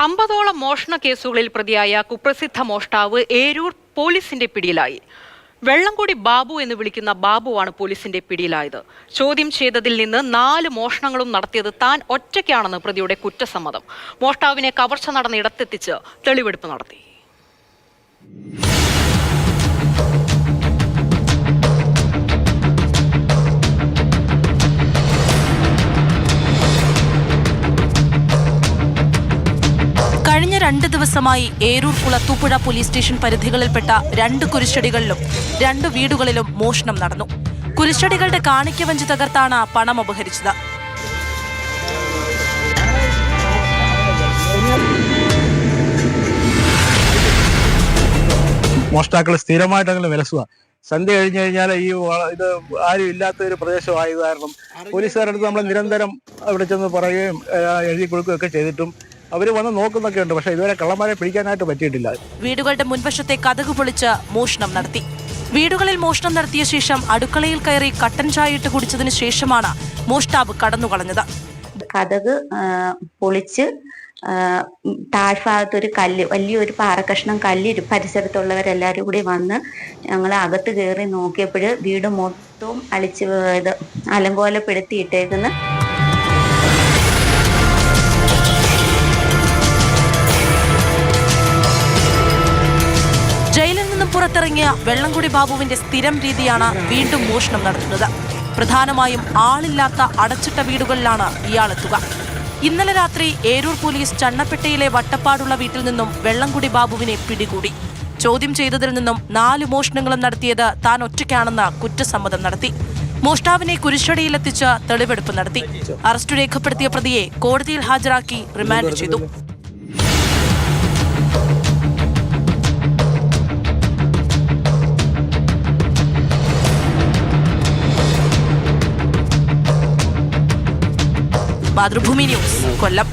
50ഓളം മോഷണ കേസുകളിൽ പ്രതിയായ കുപ്രസിദ്ധ മോഷ്ടാവ് ഏരൂർ പോലീസിന്റെ പിടിയിലായി. വെള്ളംകൂടി ബാബു എന്ന് വിളിക്കുന്ന ബാബുവാണ് പോലീസിന്റെ പിടിയിലായത്. ചോദ്യം ചെയ്തതിൽ നിന്ന് 4 മോഷണങ്ങളും നടത്തിയത് താൻ ഒറ്റയ്ക്കാണെന്ന് പ്രതിയുടെ കുറ്റസമ്മതം. മോഷ്ടാവിനെ കവർച്ച നടന്ന ഇടത്തെത്തിച്ച് തെളിവെടുപ്പ് നടത്തി. കഴിഞ്ഞ 2 ദിവസമായി ഏരൂർ കുളത്തൂപ്പുഴ പോലീസ് സ്റ്റേഷൻ പരിധികളിൽപ്പെട്ട 2 കുരിശടികളിലും 2 വീടുകളിലും മോഷണം നടന്നു. കുരിശടികളുടെ കാണിക്ക വഞ്ചി തകർത്താണ് പണം അപഹരിച്ചത്. മോഷ്ടാക്കൾ സ്ഥിരമായിട്ടങ്ങനെ വിലസുക. സന്ധ്യ കഴിഞ്ഞു കഴിഞ്ഞാൽ ഇത് ആരും ഇല്ലാത്ത ഒരു പ്രദേശമായത് കാരണം പോലീസുകാരടുത്ത് നമ്മൾ നിരന്തരം അവിടെ ചെന്ന് പറയുകയും എഴുതി കൊടുക്കുകയൊക്കെ ചെയ്തിട്ടും അവർ വന്ന് നോക്കുന്നൊക്കെ ഉണ്ട്. പക്ഷേ ഇതുവരെ കള്ളന്മാരെ പിടിക്കാനായിട്ട് പറ്റിയിട്ടില്ല. വീടുകളുടെ മുൻവശത്തെ കതക് പൊളിച്ച് മോഷണം നടത്തി. വീടുകളിൽ മോഷണം നടത്തിയ ശേഷം അടുക്കളയിൽ കയറി കട്ടൻ ചായ ഇട്ട് കുടിച്ചതിന് ശേഷമാണ് മോഷ്ടാവ് കടന്നുകളഞ്ഞത്. കതക് പൊളിച്ച് താഴ്ഭാഗത്തൊരു കല്ല്, വലിയൊരു പാറക്കഷ്ണം കല്ല് പരിസരത്തുള്ളവരെല്ലാവരും കൂടി വന്ന് ഞങ്ങൾ അകത്ത് കയറി നോക്കിയപ്പോൾ വീട് മൊത്തവും ഇത് അലങ്കോലപ്പെടുത്തിയിട്ടേക്കുന്നു. ജയിലിൽ നിന്നും പുറത്തിറങ്ങിയ വെള്ളംകുടി ബാബുവിന്റെ സ്ഥിരം രീതിയാണ് വീണ്ടും മോഷണം നടത്തുന്നത്. പ്രധാനമായും ആളില്ലാത്ത അടച്ചിട്ട വീടുകളിലാണ് ഇയാളെത്തുക. ഇന്നലെ രാത്രി ഏരൂർ പോലീസ് ചണ്ണപ്പെട്ടിയിലെ വട്ടപ്പാടുള്ള വീട്ടിൽ നിന്നും വെള്ളംകുടി ബാബുവിനെ പിടികൂടി. ചോദ്യം ചെയ്തതിൽ നിന്നും 4 മോഷണങ്ങളും നടത്തിയത് താൻ ഒറ്റയ്ക്കാണെന്ന് കുറ്റസമ്മതം നടത്തി. മോഷ്ടാവിനെ കുരിശടിയിലെത്തിച്ച് തെളിവെടുപ്പ് നടത്തി. അറസ്റ്റ് രേഖപ്പെടുത്തിയ പ്രതിയെ കോടതിയിൽ ഹാജരാക്കി റിമാൻഡ് ചെയ്തു. മാതൃഭൂമി ന്യൂസ്, കൊല്ലം.